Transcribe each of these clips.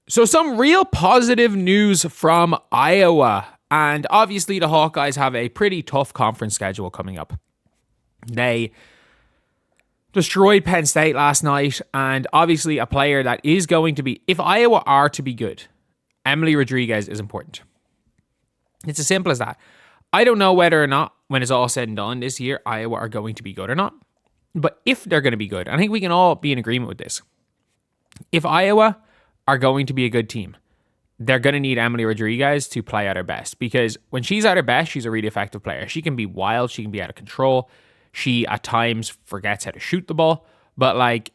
So some real positive news from Iowa. And obviously the Hawkeyes have a pretty tough conference schedule coming up. They destroyed Penn State last night, and obviously a player that is going to be, if Iowa are to be good, Emily Rodriguez is important. It's as simple as that. I don't know whether or not, when it's all said and done this year, Iowa are going to be good or not. But if they're going to be good, I think we can all be in agreement with this. If Iowa are going to be a good team, they're going to need Emily Rodriguez to play at her best, because when she's at her best, she's a really effective player. She can be wild. She can be out of control. She, at times, forgets how to shoot the ball. But, like,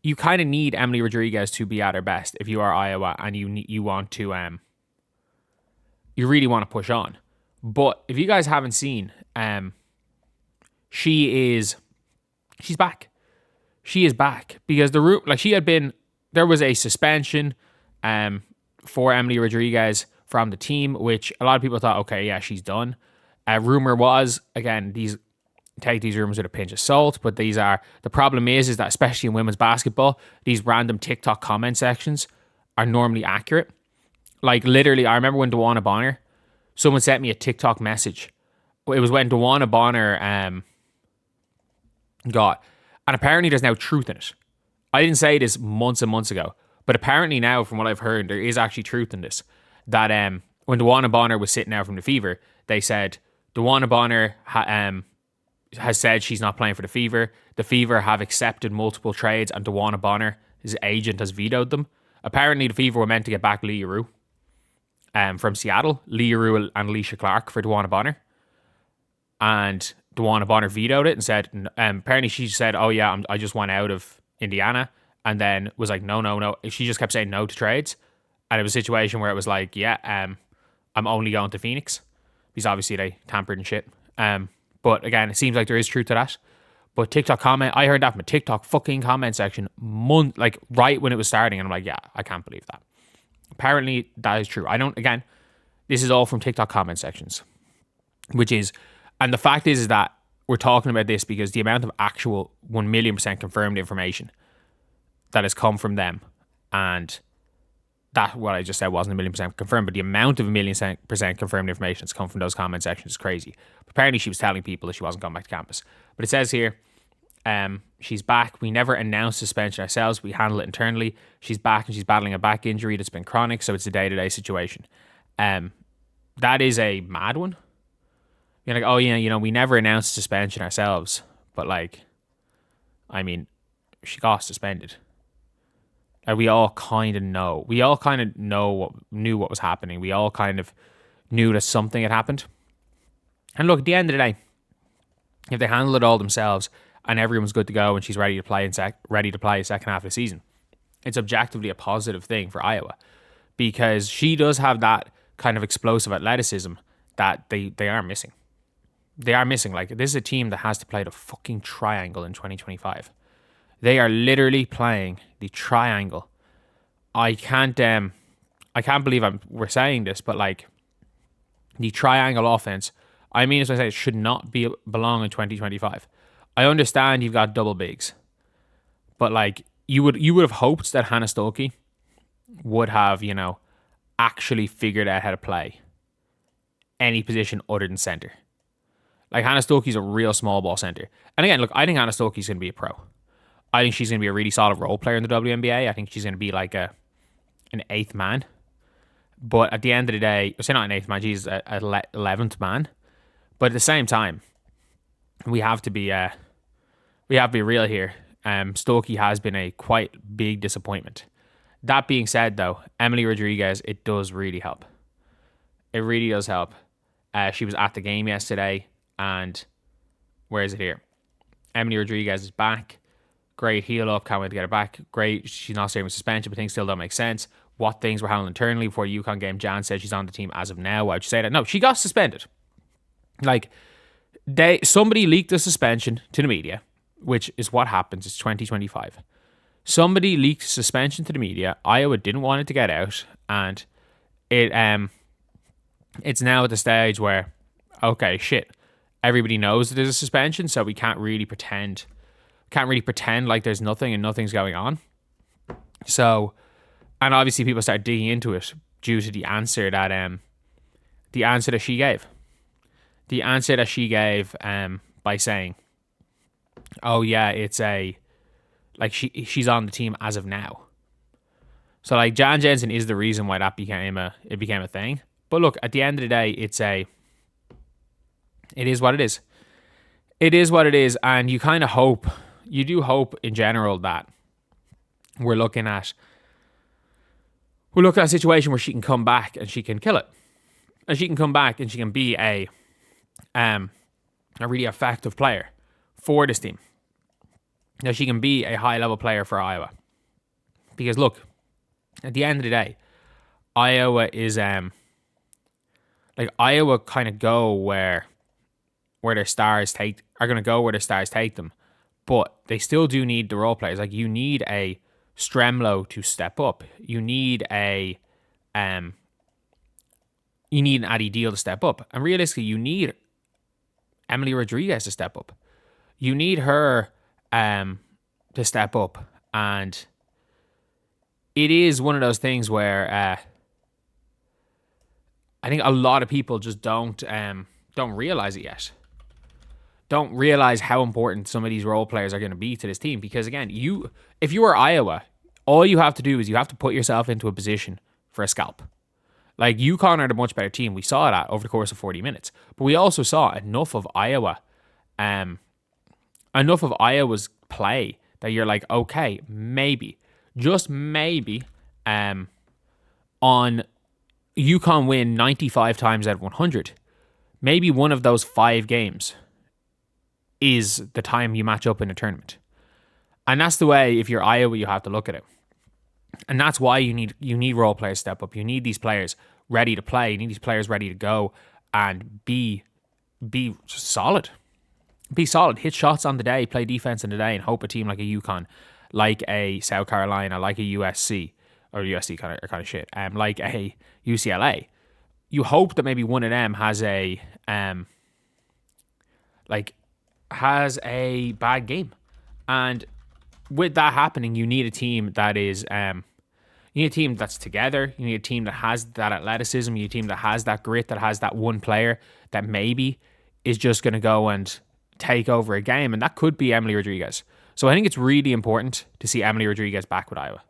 you kind of need Emily Rodriguez to be at her best if you are Iowa and you want to, you really want to push on. But if you guys haven't seen, she's back. She is back because there was a suspension, for Emily Rodriguez from the team, which a lot of people thought, okay, yeah, she's done. Rumor was, again, take these rumors with a pinch of salt, but the problem is that especially in women's basketball, these random TikTok comment sections are normally accurate. Like, literally, I remember when DeWanna Bonner, someone sent me a TikTok message. It was when DeWanna Bonner got, and apparently there's now truth in it. I didn't say this months and months ago, but apparently now, from what I've heard, there is actually truth in this. That when DeWanna Bonner was sitting out from the Fever, they said DeWanna Bonner has said she's not playing for the Fever. The Fever have accepted multiple trades, and DeWanna Bonner, his agent, has vetoed them. Apparently, the Fever were meant to get back Leah Rue from Seattle. Leah Rue and Alicia Clark for DeWanna Bonner. And DeWanna Bonner vetoed it and said, apparently she said, oh yeah, I just want out of Indiana. And then was like, no. She just kept saying no to trades. And it was a situation where it was like, yeah, I'm only going to Phoenix. Because obviously they tampered and shit. But again, it seems like there is truth to that. But TikTok comment, I heard that from a TikTok fucking comment section right when it was starting. And I'm like, yeah, I can't believe that. Apparently that is true. This is all from TikTok comment sections. And the fact is that we're talking about this because the amount of actual 1,000,000% confirmed information that has come from them, and that what I just said wasn't 1,000,000% confirmed, but the amount of 1,000,000% confirmed information that's come from those comment sections is crazy. Apparently she was telling people that she wasn't going back to campus. But it says here, she's back. We never announced suspension ourselves. We handle it internally. She's back and she's battling a back injury that's been chronic, so it's a day-to-day situation. That is a mad one. You're like, oh yeah, we never announced suspension ourselves. But like, I mean, she got suspended. We all kind of know. We all kind of knew what was happening. We all kind of knew that something had happened. And look, at the end of the day, if they handle it all themselves and everyone's good to go and she's ready to play a second half of the season, it's objectively a positive thing for Iowa, because she does have that kind of explosive athleticism that they are missing. They are missing. Like, this is a team that has to play the fucking triangle in 2025. They are literally playing the triangle. I can't believe we're saying this, but like, the triangle offense, I mean, as I say, it should not belong in 2025. I understand you've got double bigs, but like, you would have hoped that Hannah Stuelke would have, actually figured out how to play any position other than center. Like, Hannah Stuelke's a real small ball center. And again, look, I think Hannah Stuelke's going to be a pro. I think she's going to be a really solid role player in the WNBA. I think she's going to be like an eighth man. But at the end of the day, say not an eighth man, she's an 11th man. But at the same time, we have to be real here. Stuelke has been a quite big disappointment. That being said, though, Emily Rodriguez, it does really help. It really does help. She was at the game yesterday, and where is it here? Emily Rodriguez is back. Great, heel up, can't wait to get her back. Great, she's not staying with suspension, but things still don't make sense. What things were handled internally before UConn game? Jan said she's on the team as of now. Why would you say that? No, she got suspended. Like, somebody leaked the suspension to the media, which is what happens. It's 2025. Somebody leaked suspension to the media. Iowa didn't want it to get out, and it's now at the stage where, okay, shit, everybody knows that there's a suspension, so we can't really pretend like there's nothing and nothing's going on. So And obviously people started digging into it due to the answer that she gave. The answer that she gave by saying, "Oh yeah, it's she's on the team as of now." So like Jan Jensen is the reason why that became a thing. But look, at the end of the day, it is what it is. It is what it is, and you do hope in general that we're looking at a situation where she can come back and she can kill it. And she can come back and she can be a really effective player for this team. That she can be a high level player for Iowa. Because look, at the end of the day, Iowa is Iowa kind of go where their stars take them, but they still do need the role players. Like, you need a Stremlo to step up. You need an Addie Deal to step up, and realistically, you need Emily Rodriguez to step up. You need her to step up, and it is one of those things where I think a lot of people just don't realize it yet. Don't realize how important some of these role players are going to be to this team. Because again, if you are Iowa, all you have to do is you have to put yourself into a position for a scalp. Like, UConn are the much better team. We saw that over the course of 40 minutes. But we also saw enough of Iowa's play that you're like, okay, maybe, just maybe, on UConn win 95 times out of 100. Maybe one of those 5 games is the time you match up in a tournament. And that's the way, if you're Iowa, you have to look at it. And that's why you need role players step up. You need these players ready to play. You need these players ready to go and be solid. Be solid. Hit shots on the day. Play defense on the day, and hope a team like a UConn, like a South Carolina, like a USC, or USC kind of shit, like a UCLA. You hope that maybe one of them has a bad game, and with that happening, you need a team that is you need a team that's together. You need a team that has that athleticism. You need a team that has that grit, that has that one player that maybe is just going to go and take over a game, and that could be Emily Rodriguez. So I think it's really important to see Emily Rodriguez back with Iowa.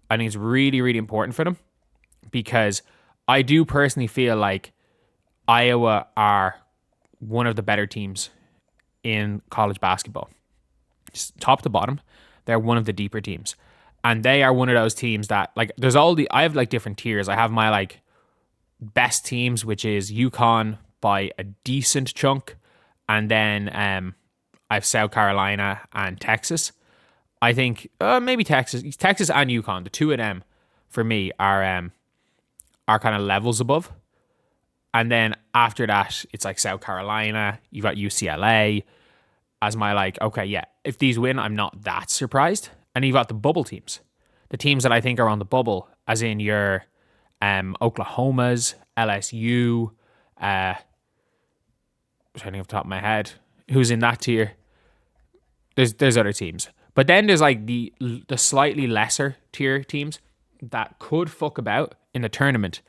I think it's really, really important for them, because I do personally feel like Iowa are one of the better teams in college basketball. Just top to bottom, they're one of the deeper teams. And they are one of those teams that, like, I have like different tiers. I have my like best teams, which is UConn by a decent chunk. And then I have South Carolina and Texas. I think maybe Texas and UConn, the two of them for me are kind of levels above. And then after that, it's like South Carolina. You've got UCLA as my like, okay, yeah, if these win, I'm not that surprised. And you've got the bubble teams. The teams that I think are on the bubble, as in your Oklahomas, LSU, trying off the top of my head, who's in that tier. There's other teams. But then there's like the slightly lesser tier teams that could fuck about in the tournament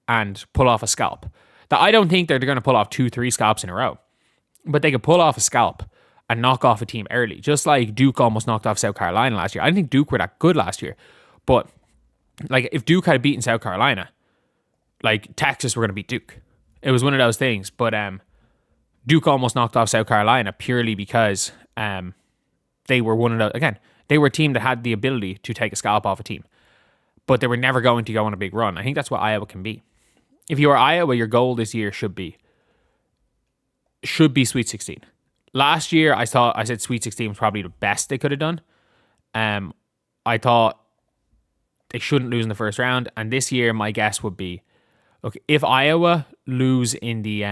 and pull off a scalp. That I don't think they're going to pull off 2-3 scalps in a row. But they could pull off a scalp and knock off a team early. Just like Duke almost knocked off South Carolina last year. I didn't think Duke were that good last year. But like, if Duke had beaten South Carolina, like Texas were going to beat Duke. It was one of those things. But Duke almost knocked off South Carolina purely because they were one of those, again, they were a team that had the ability to take a scalp off a team. But they were never going to go on a big run. I think that's what Iowa can be. If you are Iowa, your goal this year should be Sweet 16. Last year, I said Sweet 16 was probably the best they could have done. I thought they shouldn't lose in the first round. And this year, my guess would be, look, if Iowa lose in the,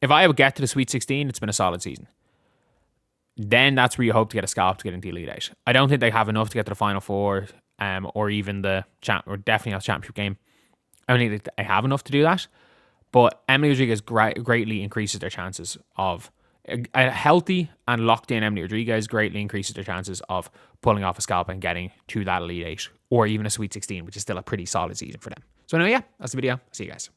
if Iowa get to the Sweet 16, it's been a solid season. Then that's where you hope to get a scalp to get into the Elite Eight. I don't think they have enough to get to the Final Four, or even or definitely not the championship game. I don't think they have enough to do that. But Emily Rodriguez greatly increases their chances of a healthy and locked in Emily Rodriguez greatly increases their chances of pulling off a scalp and getting to that Elite 8 or even a Sweet 16, which is still a pretty solid season for them. So anyway, yeah, that's the video. See you guys.